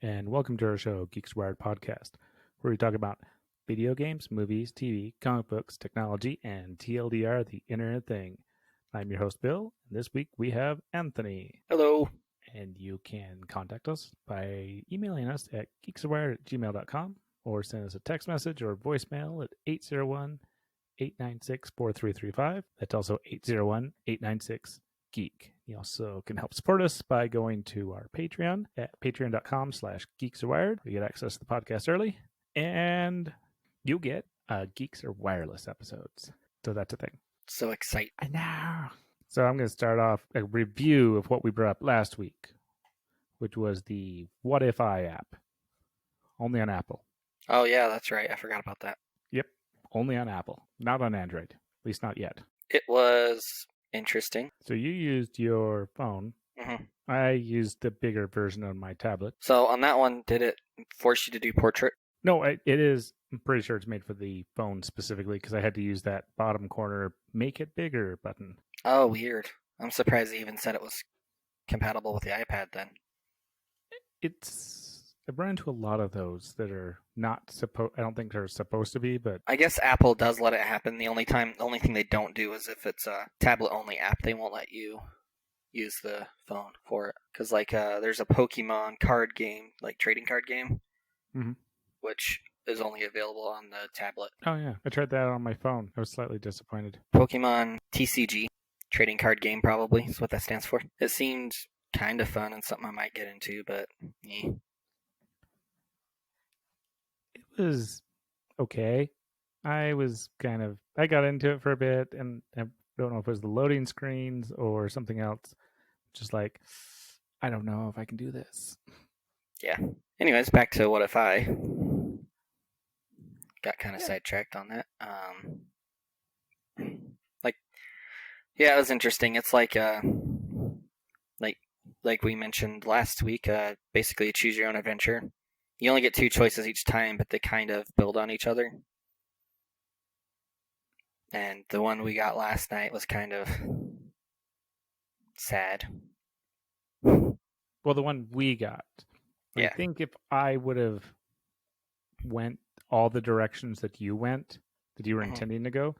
and welcome to our show, Geeks Wired Podcast, where we talk about video games, movies, TV, comic books, technology, and TLDR, the internet thing. I'm your host, Bill, and this week we have Anthony. Hello. And you can contact us by emailing us at geekswired@gmail.com or send us a text message or voicemail at 801-896-4335. That's also 801-896-GEEK. You also can help support us by going to our Patreon at patreon.com/geekswired. You get access to the podcast early, and you get Geeks Are Wireless episodes. So that's a thing. So excited. I know. So I'm going to start off a review of what we brought up last week, which was the Whatifi app. Only on Apple. Oh, yeah, that's right. I forgot about that. Yep. Only on Apple. Not on Android. At least not yet. It was interesting. So you used your phone. Mm-hmm. I used the bigger version on my tablet. So on that one, did it force you to do portrait? No, it is. I'm pretty sure it's made for the phone specifically because I had to use that bottom corner make it bigger button. Oh, weird. I'm surprised they even said it was compatible with the iPad then. I've run into a lot of those that are not supposed. I don't think they're supposed to be, but I guess Apple does let it happen. The only thing they don't do is if it's a tablet-only app, they won't let you use the phone for it. Because there's a Pokemon card game, like trading card game, which is only available on the tablet. Oh yeah, I tried that on my phone. I was slightly disappointed. Pokemon TCG, trading card game probably is what that stands for. It seemed kind of fun and something I might get into, but yeah. It was okay. I got into it for a bit, and I don't know if it was the loading screens or something else. Just like, I don't know if I can do this. Yeah. Anyways, back to Whatifi. Got kind of sidetracked on that. Yeah, it was interesting. It's like we mentioned last week. Basically, a choose your own adventure. You only get 2 choices each time, but they kind of build on each other. And the one we got last night was kind of sad. Well, the one we got. Yeah. I think if I would have went all the directions that you went, that you were intending to go,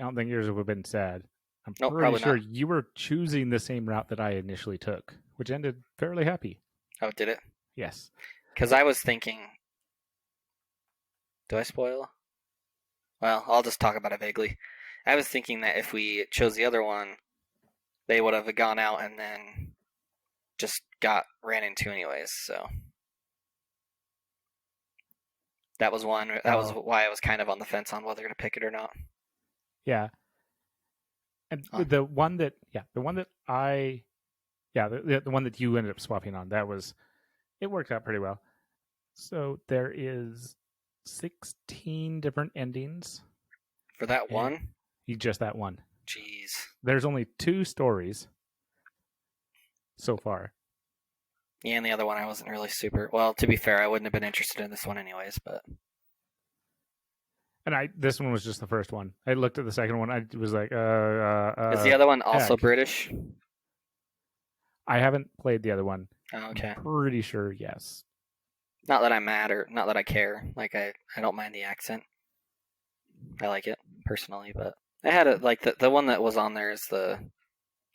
I don't think yours would have been sad. I'm pretty sure you were choosing the same route that I initially took, which ended fairly happy. Oh, did it? Yes. Because I was thinking... Do I spoil? Well, I'll just talk about it vaguely. I was thinking that if we chose the other one, they would have gone out and then just ran into anyways, so... That was one. That was why I was kind of on the fence on whether to pick it or not. Yeah. And the one that you ended up swapping on, it worked out pretty well. So there is 16 different endings. For that one? Just that one. Jeez. There's only 2 stories so far. Yeah, and the other one I wasn't really super... Well, to be fair, I wouldn't have been interested in this one anyways, but... And this one was just the first one. I looked at the second one. I was like, Is the other one also British? I haven't played the other one. Oh, okay. I'm pretty sure, yes. Not that I'm mad or not that I care. Like, I don't mind the accent. I like it, personally, but... I had it, like, the one that was on there is the...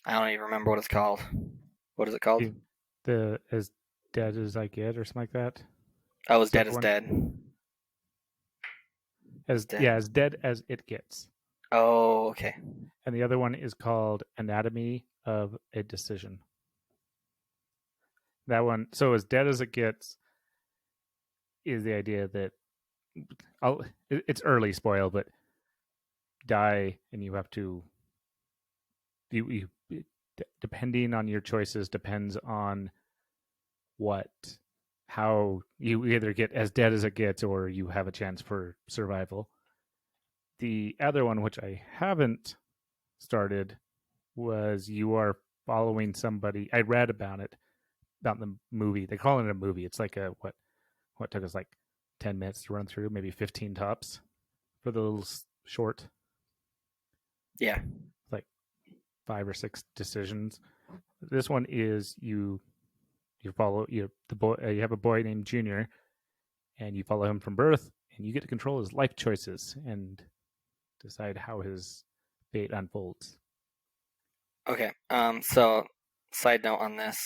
I don't even remember what it's called. What is it called? The As Dead As I Get or something like that. Oh, As Dead As Dead. As Dead As It Gets. Oh, okay. And the other one is called Anatomy of a Decision. That one, so As Dead As It Gets is the idea that it's early spoil, but die and you have to you depending on your choices depends on how you either get as dead as it gets or you have a chance for survival. The other one, which I haven't started, was you are following somebody. I read about the movie. They call it a movie. It's like what took us like 10 minutes to run through, maybe 15 tops for the little short. Yeah. Like 5 or 6 decisions. This one is you You follow the boy. You have a boy named Junior, and you follow him from birth, and you get to control his life choices and decide how his fate unfolds. Okay. So, side note on this: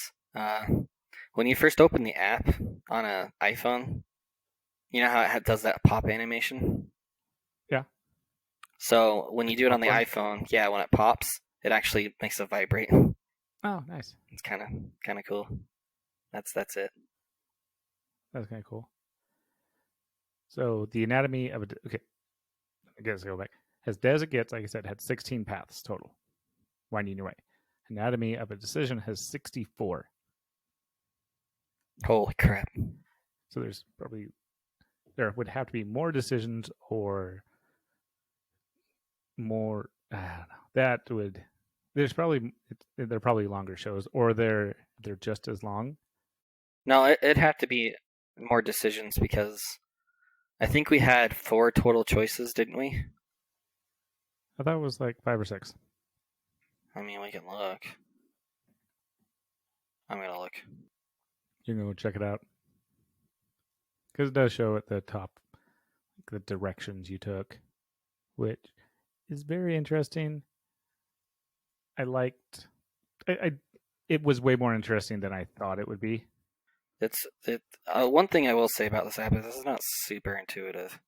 when you first open the app on an iPhone, you know how it does that pop animation. Yeah, So when you like do it on the popcorn. iPhone, yeah, when it pops, it actually makes it vibrate. Oh, nice. It's kind of cool. That's it. That's kind of cool. So the anatomy of okay, I guess I go back. As dead as it gets, like I said, had 16 paths total, winding your way. Anatomy of a decision has 64. Holy crap! So there would have to be more decisions or more. I don't know. That would they're probably longer shows or they're just as long. No, it'd have to be more decisions because I think we had 4 total choices, didn't we? I thought it was like 5 or 6. I mean, we can look. I'm gonna look. You can go check it out because it does show at the top the directions you took, which is very interesting. I liked. I it was way more interesting than I thought it would be. It's it. One thing I will say about this app is this is not super intuitive.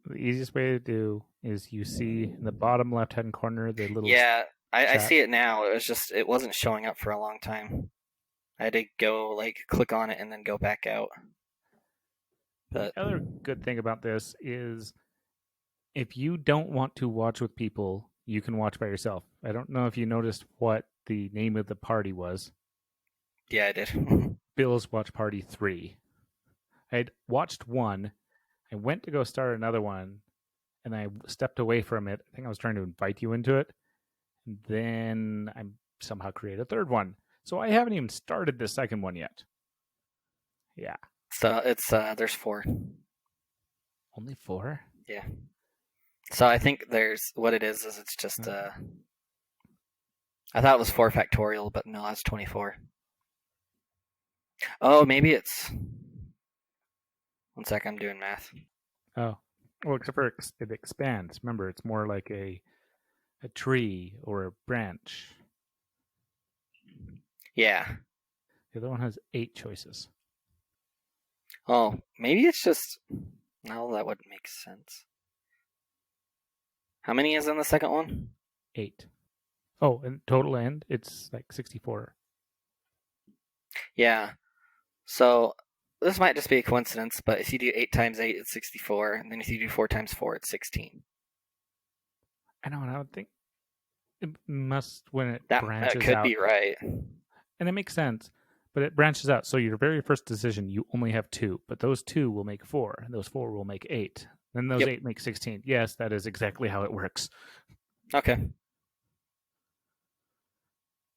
The easiest way to do is you see in the bottom left hand corner the little Yeah, I chat. see it now. It wasn't showing up for a long time. I had to go like click on it and then go back out. The But other good thing about this is if you don't want to watch with people, you can watch by yourself. I don't know if you noticed what the name of the party was. yeah, I did. Bill's Watch Party 3. I'd watched one. I went to go start another one, and I stepped away from it. I think I was trying to invite you into it. And then I somehow created a third one. So I haven't even started the second one yet. Yeah. So it's there's 4. Only 4? Yeah. So I think there's what it is it's just I thought it was 4 factorial, but no, that's 24. Oh, maybe it's 1 sec. I'm doing math. Oh. Well, except for it expands. Remember, it's more like a tree or a branch. Yeah. The other one has 8 choices. Oh, maybe it's just no. That wouldn't make sense. How many is in the second one? 8. Oh, and total end, it's like 64. Yeah. So this might just be a coincidence, but if you do 8 times 8, it's 64, and then if you do 4 times 4, it's 16. I know, and I would think it must when it That branches could out. be right. And it makes sense, but it branches out. So your very first decision, you only have 2, but those 2 will make 4, and those 4 will make 8. Then those Yep. 8 make 16. Yes, that is exactly how it works. Okay.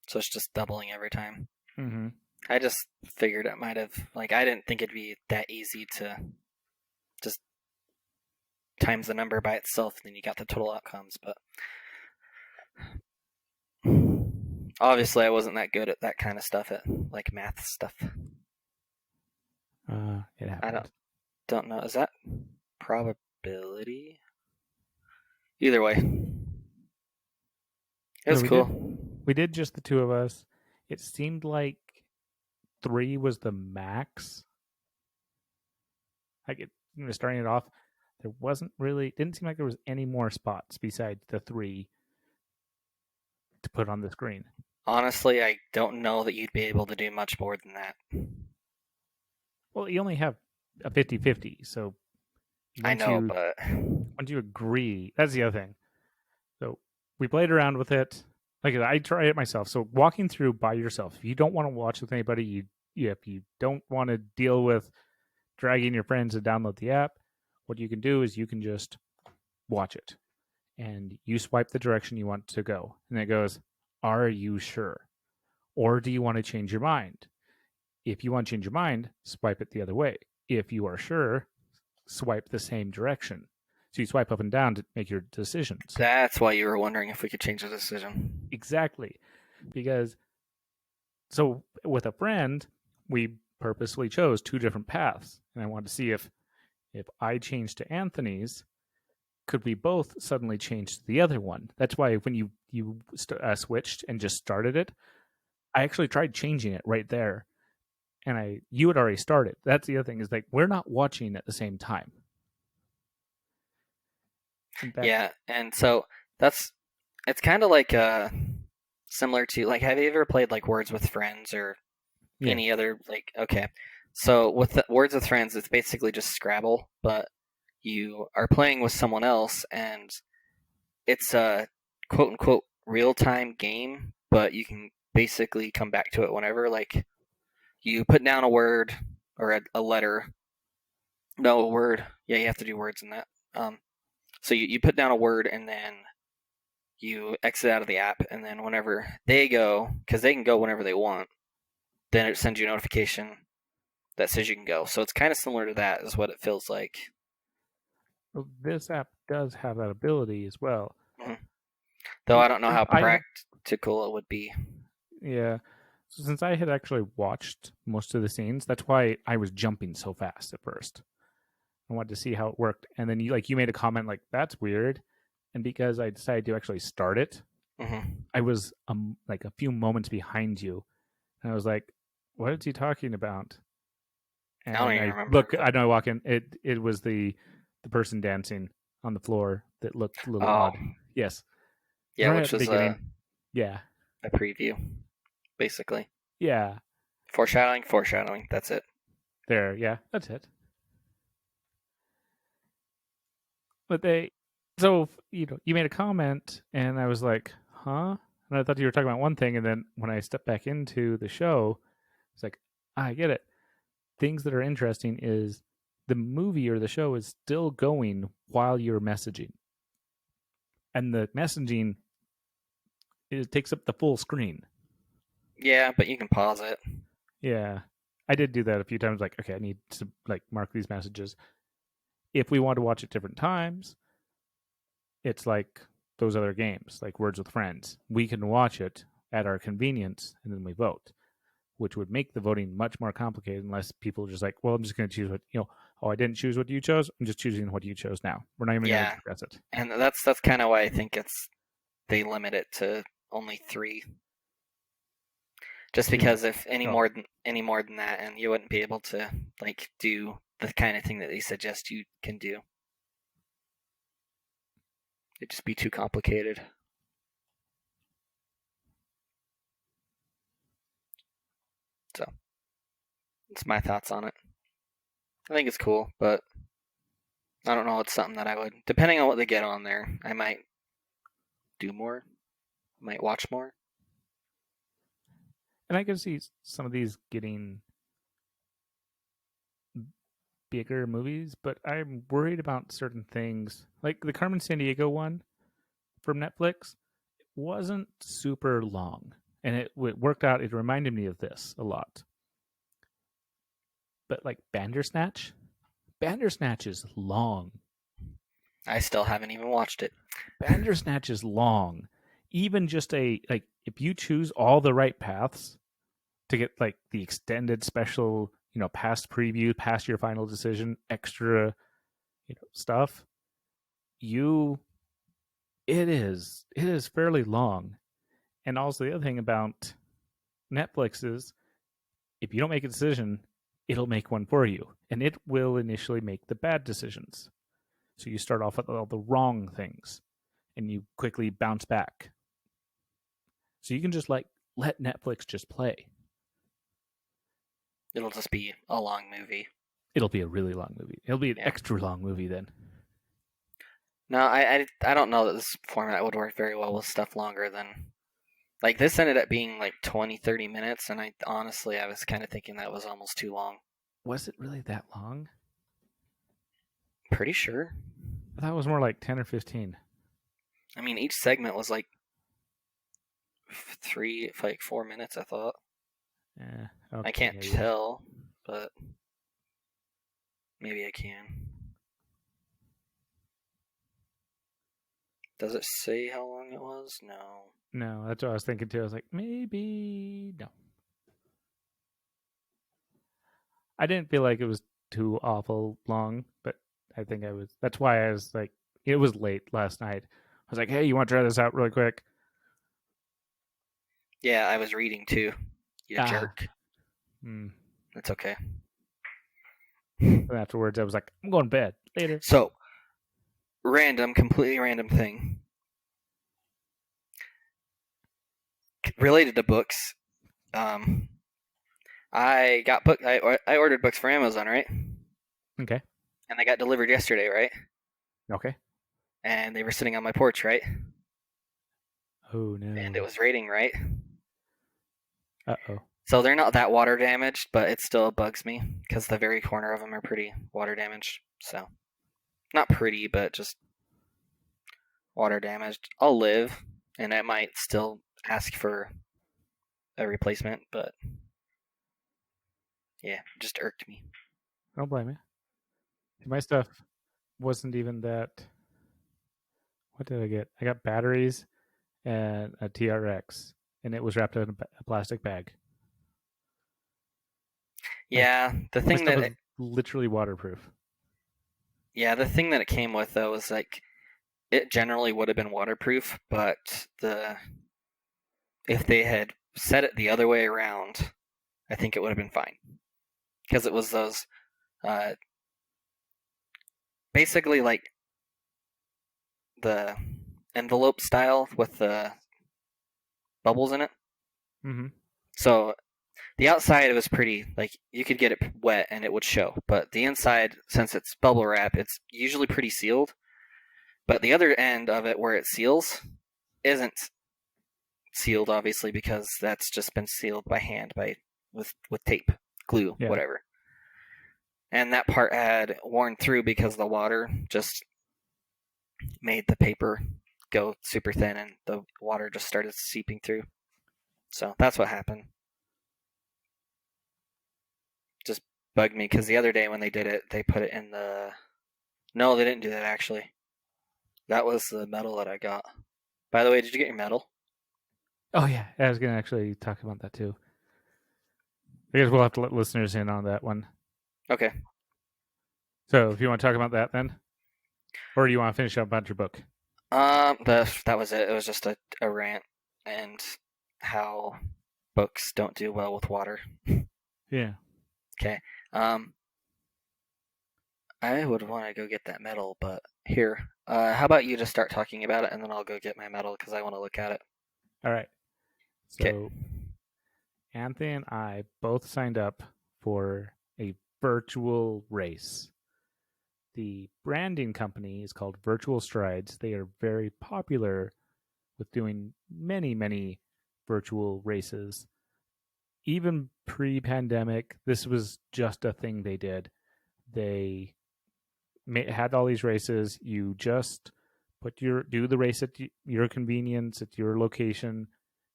So it's just doubling every time. Mm-hmm. I just figured it might have, like, I didn't think it'd be that easy to just times the number by itself, and then you got the total outcomes, but obviously I wasn't that good at that kind of stuff, at like math stuff. It I happened. don't know. Is that probability? Either way, it was cool. We did just the 2 of us. It seemed like 3 was the max. Like starting it off, there didn't seem like there was any more spots besides the 3 to put on the screen. Honestly, I don't know that you'd be able to do much more than that. Well, you only have a 50-50, so I know, but once you agree, that's the other thing. So we played around with it. Like I tried it myself. So walking through by yourself, if you don't want to watch with anybody, if you don't want to deal with dragging your friends to download the app, what you can do is you can just watch it, and you swipe the direction you want to go, and it goes, "Are you sure?" Or do you want to change your mind? If you want to change your mind, swipe it the other way. If you are sure, swipe the same direction. So you swipe up and down to make your decisions. that's why you were wondering if we could change the decision. Exactly. Because So with a friend, we purposely chose two different paths, and I wanted to see if I changed to Anthony's, could we both suddenly change to the other one? That's why when you switched and just started it, I actually tried changing it right there, and you had already started. That's the other thing, is like we're not watching at the same time. Yeah, and so it's kind of like similar to like, have you ever played like Words with Friends or Yeah. any other like, okay. So with Words with Friends, it's basically just Scrabble, but you are playing with someone else, and it's a quote unquote real time game, but you can basically come back to it whenever. Like you put down a word or a letter. No, a word. Yeah, you have to do words in that. So you put down a word, and then you exit out of the app, and then whenever they go, because they can go whenever they want, then it sends you a notification that says you can go. So it's kind of similar to that, is what it feels like. Well, this app does have that ability as well. Mm-hmm. Though I don't know how I had, practical it would be. yeah. So since I had actually watched most of the scenes, that's why I was jumping so fast at first. I wanted to see how it worked, and then you made a comment like that's weird, and because I decided to actually start it, Mm-hmm. I was like a few moments behind you, and I was like, "What is he talking about?" I don't And even I remember. look, I know I walk in. It was the person dancing on the floor that looked a little Oh, odd. Yes, yeah, right at which the was beginning. Yeah, a preview, basically. yeah, Foreshadowing, foreshadowing. That's it. there. Yeah, that's it. But so you made a comment, and I was like, huh? And I thought you were talking about one thing, and then when I stepped back into the show, it's like, I get it. Things that are interesting is the movie or the show is still going while you're messaging, and the messaging, it takes up the full screen. Yeah, but you can pause it. Yeah, I did do that a few times. Like, okay, I need to like mark these messages. If we want to watch at different times, it's like those other games, like Words with Friends. We can watch it at our convenience, and then we vote, which would make the voting much more complicated unless people are just like, well, I'm just going to choose what. Oh, I didn't choose what you chose. I'm just choosing what you chose now. We're not even going to Yeah, discuss it. and that's kind of why I think they limit it to only 3. Just Two. because if Oh, any more than that, and you wouldn't be able to like do the kind of thing that they suggest you can do. It'd just be too complicated. So that's my thoughts on it. I think it's cool, but I don't know. It's something that I would, depending on what they get on there, I might do more, might watch more. and I can see some of these getting bigger movies, but I'm worried about certain things. Like the Carmen Sandiego one from Netflix wasn't super long, and it worked out. It reminded me of this a lot. But like Bandersnatch is long. I still haven't even watched it. Bandersnatch is long. Even just if you choose all the right paths to get like the extended special, past preview, past your final decision, extra, stuff, you it is fairly long. And also the other thing about Netflix is if you don't make a decision, it'll make one for you. And it will initially make the bad decisions. So you start off with all the wrong things and you quickly bounce back. So you can just like let Netflix just play. It'll just be a long movie. It'll be a really long movie. It'll be an Yeah. extra long movie then. No, I don't know that this format would work very well with stuff longer than. Like, this ended up being like 20, 30 minutes, and I was kind of thinking that was almost too long. Was it really that long? Pretty sure. I thought it was more like 10 or 15. I mean, each segment was like 4 minutes, I thought. Yeah, okay, I can't maybe. tell, but maybe I can. Does it say how long it was? No. No, that's what I was thinking too. I was like, maybe no. I didn't feel like it was too awful long, but I think I was. That's why I was like, it was late last night. I was like, hey, you want to try this out really quick? Yeah, I was reading too. You Ah, jerk. mm. It's okay. And afterwards, I was like, I'm going to bed later. So, completely random thing related to books. Um, I ordered books for Amazon, right? Okay. And they got delivered yesterday, right? Okay. And they were sitting on my porch, right? Oh And it no. was raining, right? Uh-oh. So they're not that water damaged, but it still bugs me because the very corner of them are pretty water damaged. So not pretty, but just water damaged. I'll live, and I might still ask for a replacement, but yeah, it just irked me. Don't blame me. My stuff wasn't even that. What did I get? I got batteries and a TRX, and it was wrapped in a plastic bag. Like, Yeah, my stuff was literally waterproof. the thing that it came with though was like it generally would have been waterproof, but the if they had set it the other way around, I think it would have been fine because it was those uh, basically like the envelope style with the bubbles in it. Mm-hmm. So the outside it was pretty like you could get it wet and it would show, but the inside, since it's bubble wrap, it's usually pretty sealed. But the other end of it where it seals isn't sealed, obviously, because that's just been sealed by hand with tape, glue, Yeah. whatever. And that part had worn through because the water just made the paper go super thin and the water just started seeping through. So that's what happened. Just bugged me because the other day when they did it, they put it in the. No, they didn't do that actually. That was the metal that I got. By the way, did you get your medal? Oh yeah, I was gonna actually talk about that too. I guess we'll have to let listeners in on that one. Okay. So if you want to talk about that then, or do you want to finish up about your book? That was it. It was just a rant and how books don't do well with water. Yeah. Okay. Um, I would want to go get that medal, but here. How about you just start talking about it, and then I'll go get my medal because I want to look at it. All right. Okay. So Anthony and I both signed up for a virtual race. The branding company is called Virtual Strides. They are very popular with doing many, many virtual races. Even pre pandemic, this was just a thing they did. They had all these races. You just do the race at your convenience, at your location.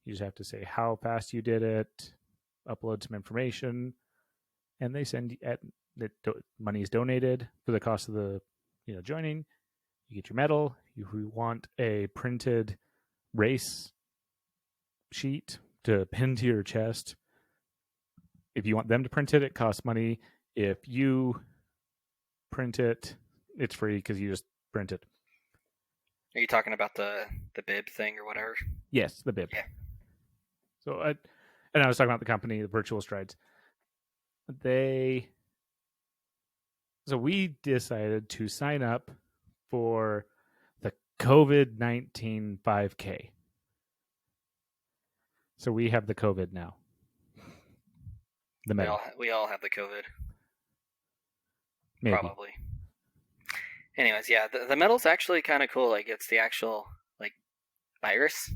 You just have to say how fast you did it, upload some information, and they send money is donated for the cost of the joining. You get your medal. If you want a printed race sheet to pin to your chest, if you want them to print it, it costs money. If you print it, it's free because you just print it. Are you talking about the bib thing or whatever? Yes, the bib. Yeah. So, and I was talking about the company, the Virtual Strides. We decided to sign up for the COVID-19 5K. So we have the COVID now. The medal. We all have the COVID, Maybe. probably. Anyways, yeah, the medal's actually kind of cool. Like it's the actual like virus.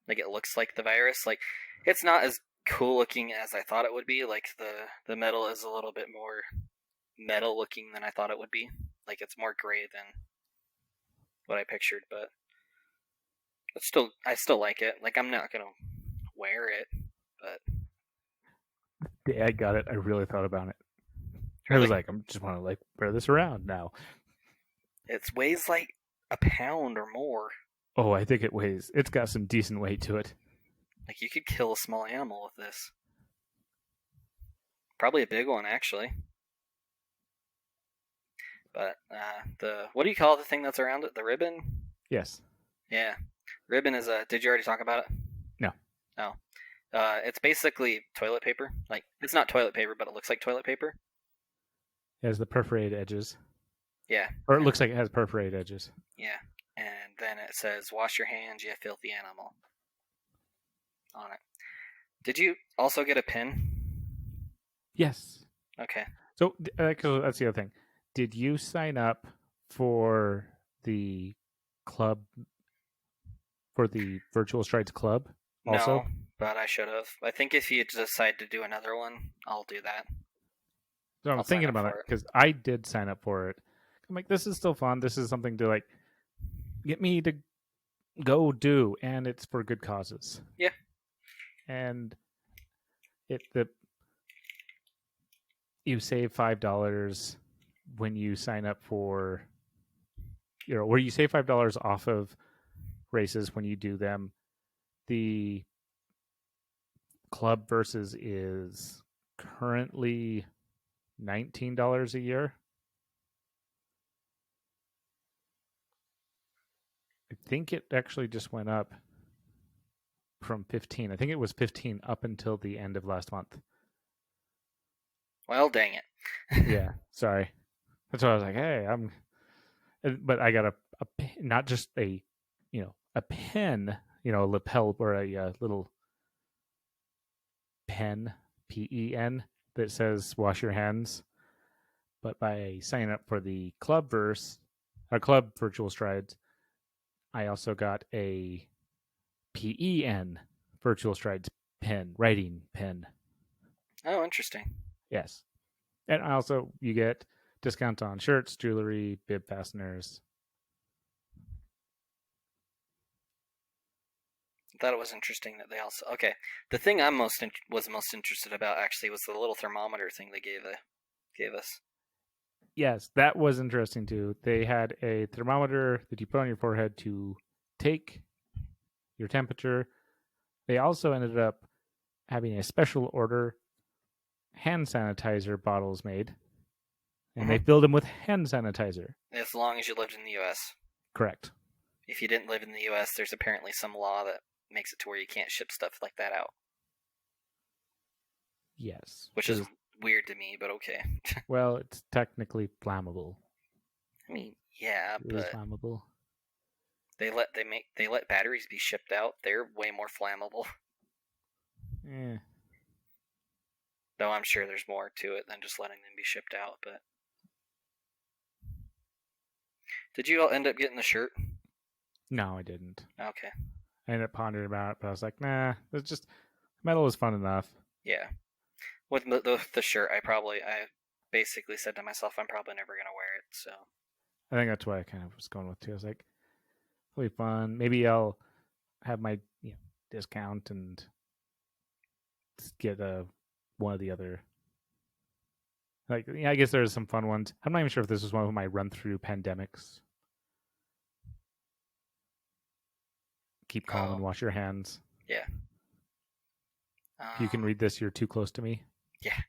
Like it looks like the virus. Like it's not as cool looking as I thought it would be. Like the metal is a little bit more metal looking than I thought it would be. Like it's more gray than what I pictured, but I still like it. Like I'm not gonna wear it, but Yeah, I got it. I really thought about it. I really, was like, I just want to wear this around now. it weighs like a pound or more. Oh, I think it's got some decent weight to it. Like you could kill a small animal with this. Probably a big one, actually. But what do you call the thing that's around it? The ribbon? Yes. Yeah. Ribbon is a. Did you already talk about it? No. No. It's basically toilet paper. Like, it's not toilet paper, but it looks like toilet paper. It has the perforated edges. Yeah. Or it looks like it has perforated edges. Yeah. And then it says, "Wash your hands, you filthy animal," on it. Did you also get a pin? Yes. Okay. So that's the other thing. Did you sign up for the club, for the Virtual Strides Club also? No, but I should have. I think if you decide to do another one, I'll do that. So I'm I'll sign thinking up about it for it. because I did sign up for it. I'm like, this is still fun. This is something to like get me to go do, and it's for good causes. Yeah. And you save $5 when you sign up for, where you save $5 off of races when you do them. The club versus is currently $19 a year. I think it actually just went up from 15. I think it was 15 up until the end of last month. Well, dang it. Yeah, sorry. That's why I was like, hey, but I got a not just a pen, a lapel or a little pen, PEN, that says wash your hands. But by signing up for the club virtual strides, I also got a PEN virtual strides pen, writing pen. Oh, interesting. Yes. And you get discounts on shirts, jewelry, bib fasteners. I thought it was interesting that they also. Okay, the thing I'm was most interested about actually was the little thermometer thing they gave us. Yes, that was interesting too. They had a thermometer that you put on your forehead to take your temperature. They also ended up having a special order hand sanitizer bottles made, and they filled them with hand sanitizer. As long as you lived in the U.S. Correct. If you didn't live in the U.S., there's apparently some law that makes it to where you can't ship stuff like that out. Yes. Which is weird to me, but okay. Well, it's technically flammable. I mean, yeah, it is flammable. They let batteries be shipped out. They're way more flammable. Yeah. Though I'm sure there's more to it than just letting them be shipped out, but did you all end up getting the shirt? No, I didn't. Okay. I ended up pondering about it, but I was like, nah, it's just metal was fun enough. Yeah. With the shirt, I basically said to myself, I'm probably never gonna wear it. So I think that's what I kind of was going with too. I was like, it'll be fun. Maybe I'll have my discount and get one of the other. Like, I guess there's some fun ones. I'm not even sure if this was one of my run through pandemics. Keep calm and wash your hands. Yeah. If you can read this, you're too close to me. Yeah.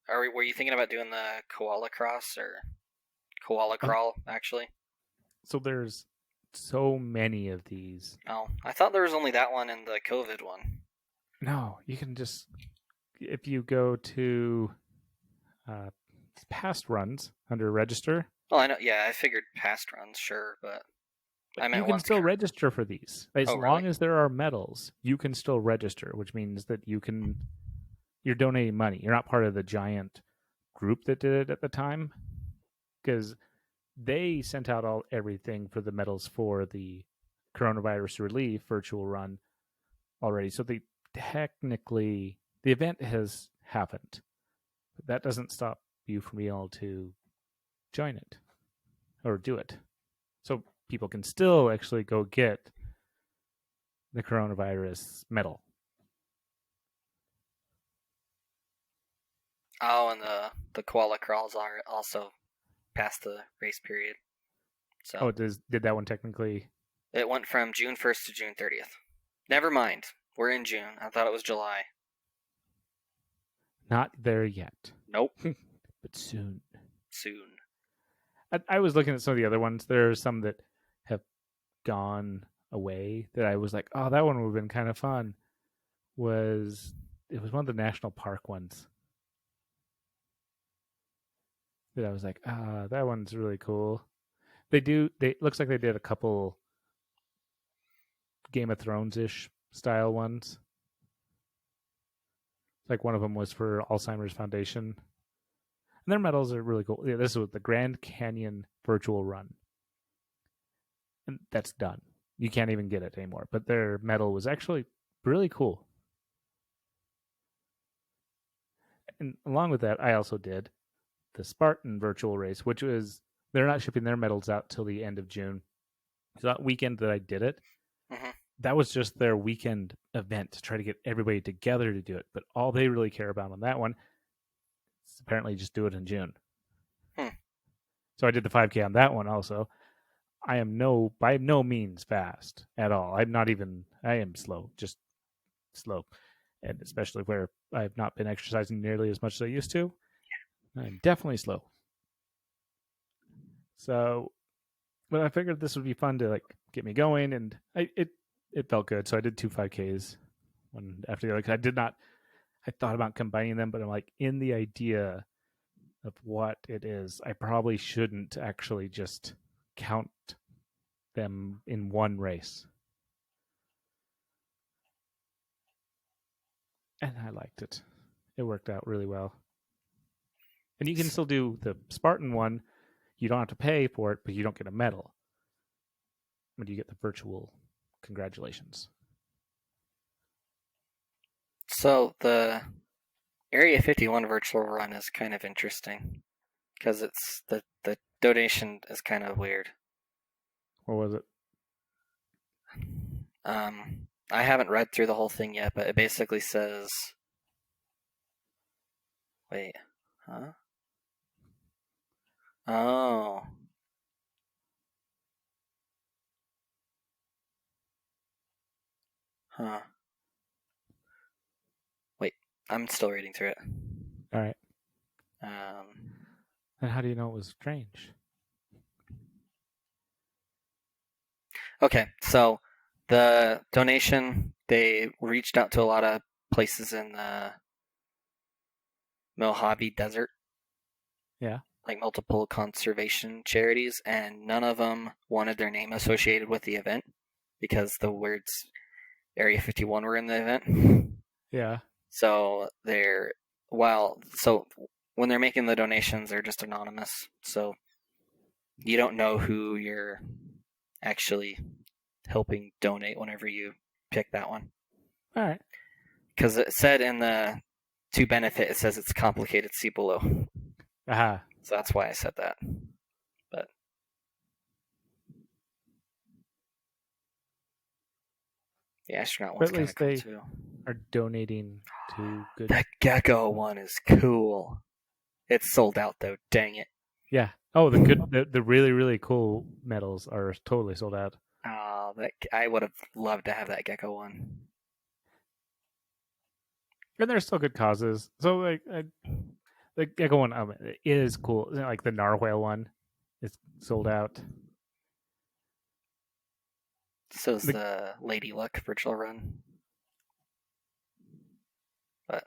Were you thinking about doing the koala cross or koala crawl, actually? So there's so many of these. Oh, I thought there was only that one and the COVID one. No, you can just, if you go to past runs under register. Well, I know. Yeah, I figured past runs, sure, but I meant you can still register for these as long as there are medals. You can still register, which means that you're donating money. You're not part of the giant group that did it at the time, because they sent out everything for the medals for the coronavirus relief virtual run already. So technically the event has happened, but that doesn't stop you from being able to join it or do it. So people can still actually go get the coronavirus medal. Oh, and the koala crawls are also past the race period. So did that one technically? It went from June 1st to June 30th. Never mind. We're in June. I thought it was July. Not there yet, Nope. but soon. Soon. I was looking at some of the other ones. There are some that have gone away that I was like, oh, that one would have been kind of fun. It was one of the national park ones that I was like, that one's really cool. They looks like they did a couple Game of Thrones ish style ones. Like one of them was for Alzheimer's Foundation, and their medals are really cool. Yeah, this was the Grand Canyon Virtual Run, and that's done. You can't even get it anymore. But their medal was actually really cool. And along with that, I also did the Spartan virtual race, which was they're not shipping their medals out till the end of June. So that weekend that I did it, Mhm. that was just their weekend event to try to get everybody together to do it. But all they really care about on that one is apparently just do it in June. Hmm. So I did the 5K on that one also. I am by no means fast at all. I am slow, just slow. And especially where I've not been exercising nearly as much as I used to, I'm definitely slow. So, but I figured this would be fun to like get me going, and it felt good. So I did two 5Ks one after the other. 'Cause I did not. I thought about combining them, but I'm like in the idea of what it is. I probably shouldn't actually just count them in one race. And I liked it. It worked out really well. And you can still do the Spartan one. You don't have to pay for it, but you don't get a medal. But you get the virtual congratulations. So the Area 51 virtual run is kind of interesting because it's the donation is kind of weird. What was it? I haven't read through the whole thing yet, but it basically says, wait, huh? Oh, huh. Wait, I'm still reading through it. All right. Um, And how do you know it was strange? okay, so the donation, they reached out to a lot of places in the Mojave Desert, Yeah. like multiple conservation charities, and none of them wanted their name associated with the event because the words Area 51 were in the event. Yeah. So when they're making the donations, they're just anonymous. So you don't know who you're actually helping donate whenever you pick that one. All right. Because it said in the to benefit, it says it's complicated. See below. Aha. So that's why I said that. But the astronaut But one's at kind of least cool they too. are donating to good. That gecko one is cool. It's sold out though. Dang it. Yeah. Oh, the really really cool medals are totally sold out. Oh, I would have loved to have that gecko one. And they're still good causes. So like the gecko one is cool. Like the narwhal one is sold out. So's The, the Lady Luck virtual run. But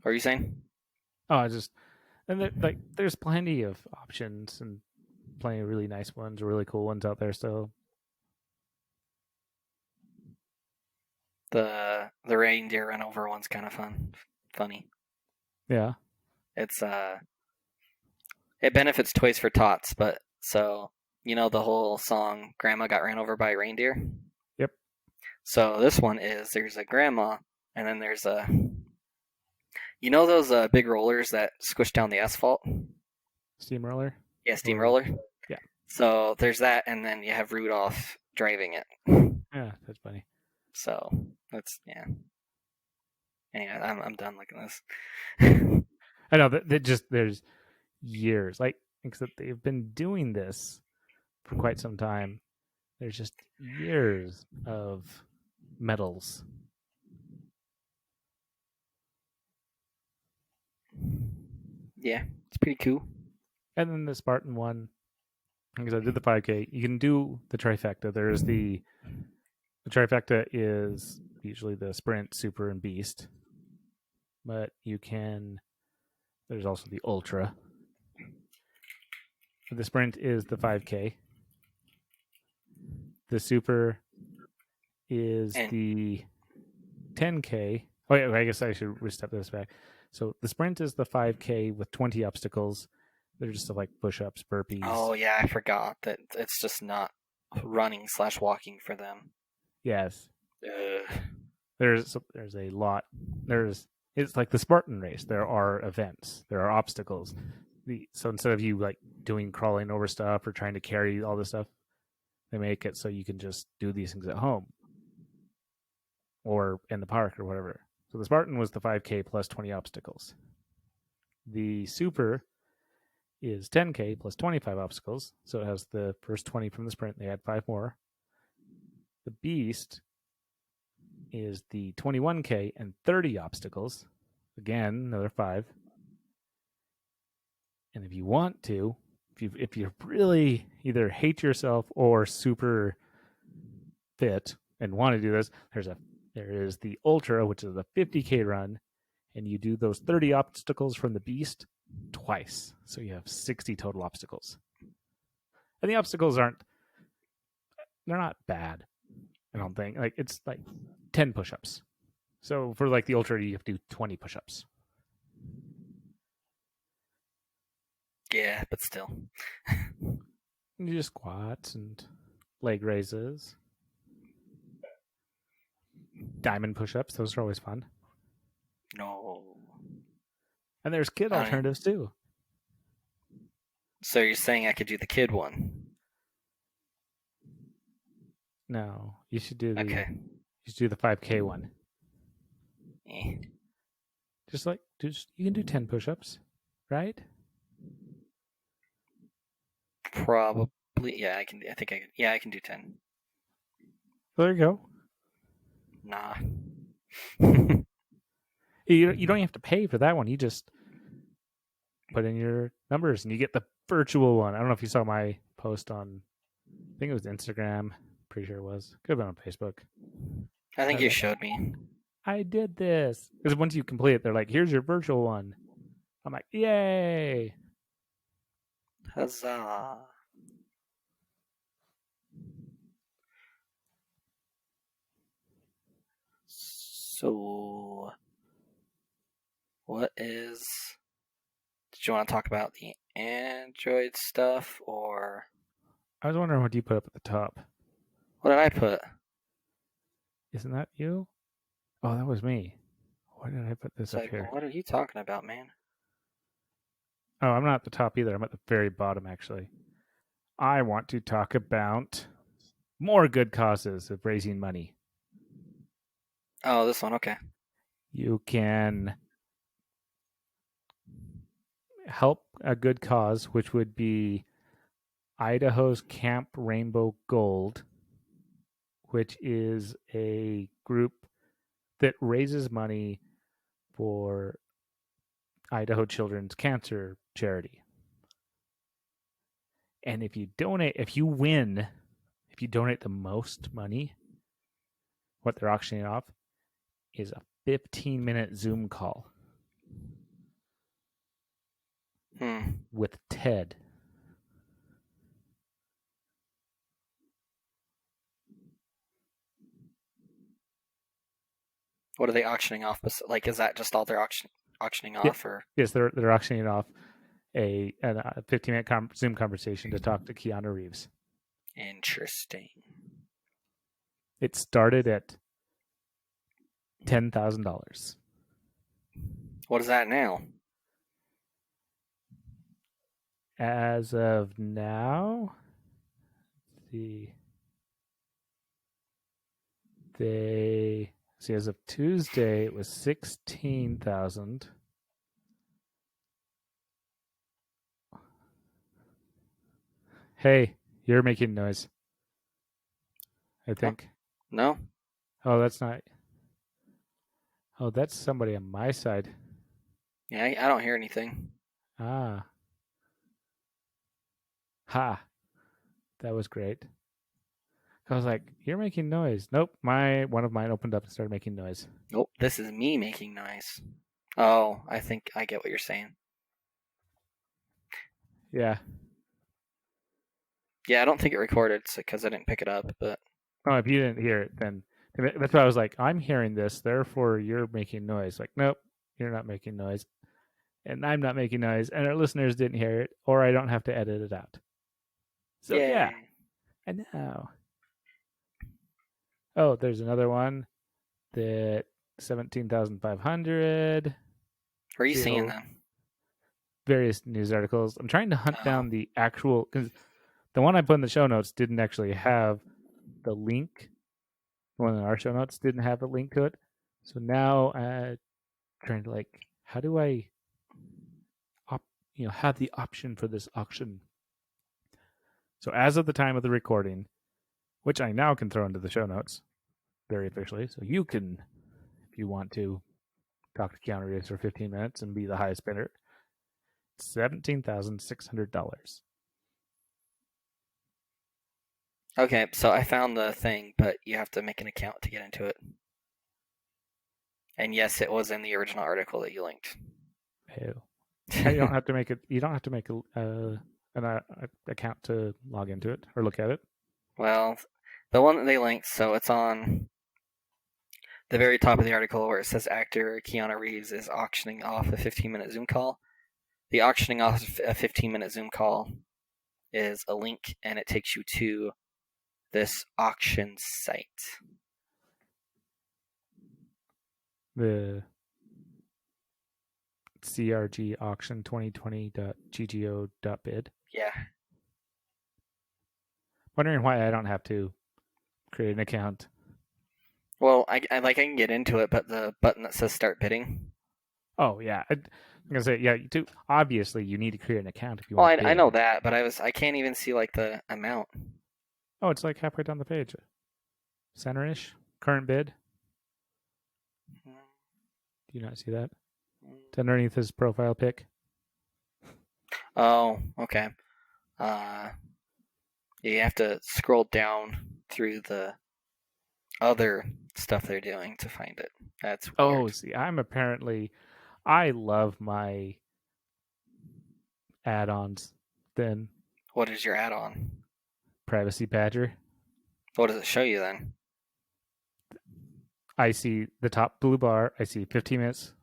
what are you saying? oh, I just and like there's plenty of options and plenty of really nice ones, really cool ones out there still. The reindeer run over one's kind of funny. Yeah. It's it benefits Toys for Tots, but so you know the whole song "Grandma Got Ran Over by a Reindeer." Yep. So this one is there's a grandma, and then there's a you know those big rollers that squish down the asphalt. Steamroller. Yeah, steamroller. Yeah. So there's that, and then you have Rudolph driving it. Yeah, that's funny. So that's yeah. Anyway, I'm done looking at this. I know that just there's years like except they've been doing this for quite some time. There's just years of medals. Yeah, it's pretty cool. And then the Spartan one, because I did the 5K, you can do the trifecta. There's the trifecta is usually the sprint, super, and beast, but you can. There's also the ultra. The sprint is the 5K. The super is And the 10K. Oh, yeah, I guess I should step this back. So the sprint is the 5K with 20 obstacles. They're just like push-ups, burpees. oh yeah, I forgot that it's just not running/walking for them. Yes, Ugh. there's a lot. It's like the Spartan race. There are events. There are obstacles. So instead of you like doing crawling over stuff or trying to carry all this stuff, they make it so you can just do these things at home or in the park or whatever. So the Spartan was the 5K plus 20 obstacles. The Super is 10K plus 25 obstacles. So it has the first 20 from the sprint. They add 5 more. The Beast is the 21K and 30 obstacles. Again, another 5. And if you want to, if you really either hate yourself or super fit and want to do this, there is the Ultra, which is a 50K run, and you do those 30 obstacles from the Beast twice. So you have 60 total obstacles. And the obstacles they're not bad, I don't think. Like it's like 10 push-ups. So for like the Ultra, you have to do 20 push-ups. Yeah, but still. You do squats and leg raises. Diamond push-ups, those are always fun. No. And there's kid alternatives too. So you're saying I could do the kid one? No, you should do Okay. you should do the 5K one. Eh. You can do 10 push-ups, right? Probably. Yeah, I can. I think I can. Yeah, I can do 10. There you go. Nah. You don't have to pay for that one. You just put in your numbers and you get the virtual one. I don't know if you saw my post on, I think it was Instagram. Pretty sure it was. Could have been on Facebook. I think you showed me. I did this. Because once you complete it, they're like, here's your virtual one. I'm like, yay. Huzzah. So, what is. Did you want to talk about the Android stuff, or. I was wondering what you put up at the top. What did I put? Isn't that you? Oh, that was me. Why did I put this up here? What are you talking about, man? Oh, I'm not at the top either. I'm at the very bottom, actually. I want to talk about more good causes of raising money. Oh, this one. Okay. You can help a good cause, which would be Idaho's Camp Rainbow Gold, which is a group that raises money for Idaho Children's Cancer Charity. And if you donate the most money, what they're auctioning off is a 15-minute Zoom call with Ted. What are they auctioning off? Like, is that just all they're auctioning off, or? Yes, they're auctioning off a 15-minute Zoom conversation to talk to Keanu Reeves. Interesting. It started at $10,000. What is that now? As of now, as of Tuesday, it was 16,000. Hey, you're making noise. I think. No. Oh, that's not. Oh, that's somebody on my side. Yeah, I don't hear anything. Ah, ha, that was great. I was like, "You're making noise." Nope, one of mine opened up and started making noise. Oh, this is me making noise. Oh, I think I get what you're saying. Yeah. Yeah, I don't think it recorded because I didn't pick it up, but Oh, if you didn't hear it, then that's why I was like, "I'm hearing this, therefore you're making noise." Like, nope, you're not making noise, and I'm not making noise, and our listeners didn't hear it, or I don't have to edit it out. So yeah, yay. and now, oh, there's another one that 17,500. Where are you See seeing how them? various news articles. I'm trying to hunt Oh, down the actual because the one I put in the show notes didn't actually have the link. The one in our show notes didn't have a link to it. So now trying to like, how do I, have the option for this auction? So as of the time of the recording, which I now can throw into the show notes very officially, so you can, if you want to, talk to Keanu Reeves for 15 minutes and be the highest bidder. $17,600. okay. So I found the thing, but you have to make an account to get into it. And yes, it was in the original article that you linked. Ew. You don't have to make it. You don't have to make an account to log into it or look at it. Well, the one that they linked, so it's on the very top of the article where it says actor Keanu Reeves is auctioning off a 15-minute Zoom call. The auctioning off a 15-minute Zoom call is a link, and it takes you to this auction site. The CRG auction 2020.ggo.bid. Yeah. Wondering why I don't have to create an account. Well, I can get into it, but the button that says start bidding. Oh yeah, I'm gonna say yeah. You do obviously you need to create an account if you Well, want to I know bid. that, but I can't even see like the amount. Oh, it's like halfway down the page, center-ish. Current bid. Do you not see that? It's underneath his profile pic. Oh, okay. Uh, you have to scroll down through the other stuff they're doing to find it. That's Oh, weird. see, I love my add-ons. Then What is your add-on? Privacy Badger. What does it show you then? I see the top blue bar. I see 15 minutes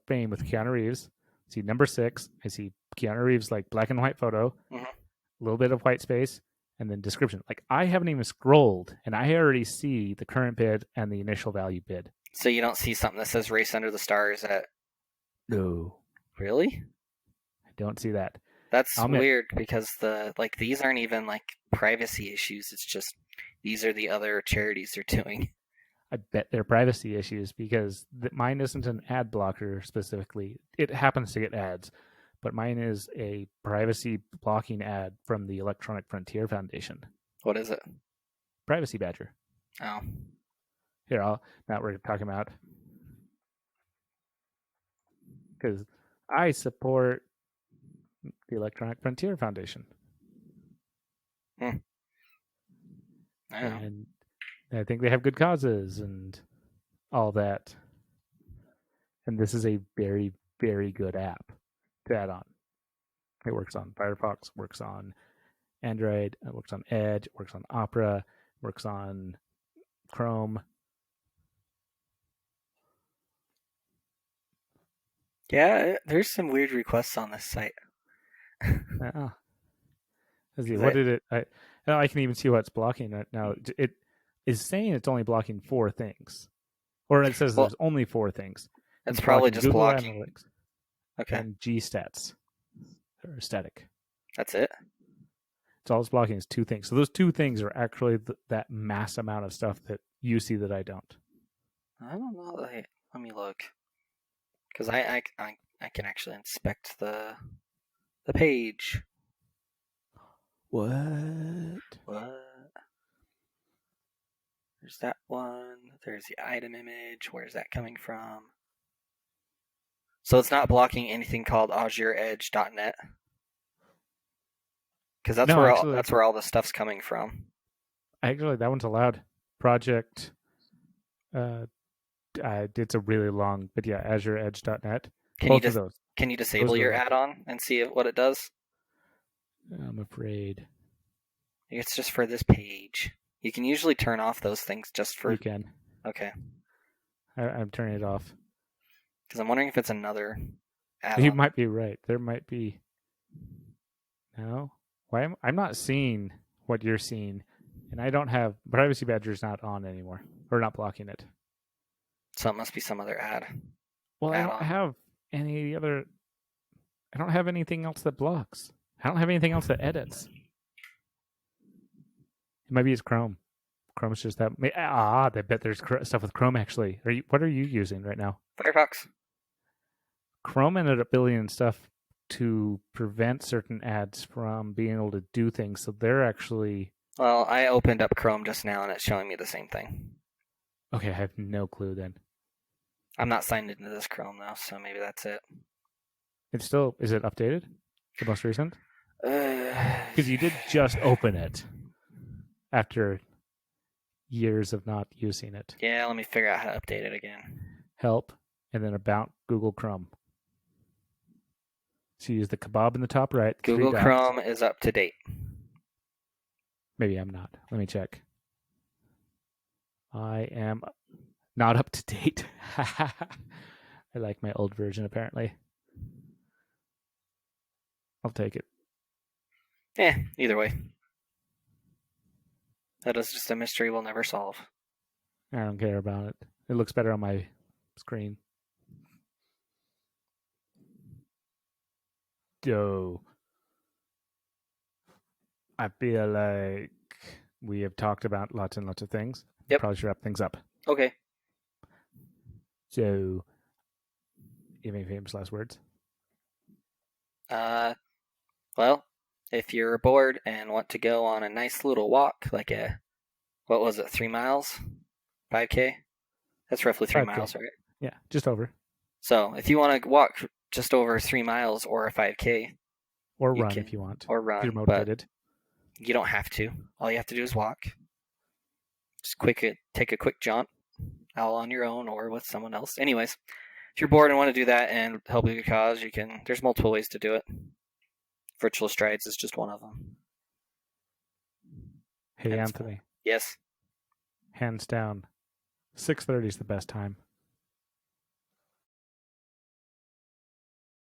fame with Keanu Reeves. I see number 6. I see Keanu Reeves like black and white photo, Mm-hmm. a little bit of white space, and then description. Like I haven't even scrolled, and I already see the current bid and the initial value bid. So you don't see something that says "Race Under the Stars" at No, really? I don't see that. That's I'll admit. weird because these aren't even like privacy issues. It's just these are the other charities they're doing. I bet they're privacy issues because mine isn't an ad blocker specifically. It happens to get ads, but mine is a privacy blocking ad from the Electronic Frontier Foundation. What is it? Privacy Badger. Oh, Here, now we're talking about because I support the Electronic Frontier Foundation, hmm. I don't know. and I think they have good causes and all that. And this is a very, very good app to add on. It works on Firefox, works on Android, it works on Edge, it works on Opera, works on Chrome. Yeah, there's some weird requests on this site. Uh, let's see, 'Cause what did it? I can even see what it's blocking right now. It is saying it's only blocking 4 things, or it says well, there's only 4 things. it's It's probably blocking just Google blocking. Analytics Okay, and GStats or static. that's it. It's all it's blocking is 2 things. So those 2 things are actually that mass amount of stuff that you see that I don't. I don't know. Let me look because I can actually inspect the page. What? What? There's that one. There's the item image. Where's that coming from? So it's not blocking anything called AzureEdge.net, because that's No, where actually, that's where all the stuff's coming from. that one's allowed. Project. It's a really long, but yeah, AzureEdge.net. Can you Both of just those. can you Those disable are your allowed. add-on and see what it does? I'm afraid It's just for this page. You can usually turn off those things just for. you can. Okay, I'm turning it off. because I'm wondering if it's another add-on. You might be right. There might be. No, I'm not seeing what you're seeing, and I don't have Privacy Badger's not on anymore, or not blocking it. So it must be some other Well, I don't add-on. have any other. I don't have anything else that blocks. I don't have anything else that edits. It might be it's Chrome. Chrome's just that. I bet there's stuff with Chrome actually. What are you using right now? Firefox. Chrome ended up building stuff to prevent certain ads from being able to do things. So they're actually. Well, I opened up Chrome just now and it's showing me the same thing. Okay, I have no clue then. I'm not signed into this Chrome though, so maybe that's it. It's still. Is it updated? The most recent? Because Because you did just open it after years of not using it. Yeah, let me figure out how to update it again. Help, and then about Google Chrome. So you use the kebab in the top right. Google 3 dots. Chrome is up to date. Maybe I'm not. Let me check. I am not up to date. I like my old version, apparently. I'll take it. Either way. That is just a mystery we'll never solve. I don't care about it. It looks better on my screen. So, I feel like we have talked about lots and lots of things. Yep. Probably should wrap things up. Okay. So, you have any famous last words? Well, if you're bored and want to go on a nice little walk, like what was it, 3 miles? 5K? That's roughly 3 5K. miles, right? Yeah, just over. So if you want to walk just over 3 miles or a 5K, or run if you want. Or If run, you're but motivated. you don't have to. All you have to do is walk. Just take a quick jaunt, all on your own or with someone else. Anyways, if you're bored and want to do that and help a good cause, you can. There's multiple ways to do it. Virtual Strides is just one of them. Hey, And Anthony. Yes. Hands down, 6:30 is the best time.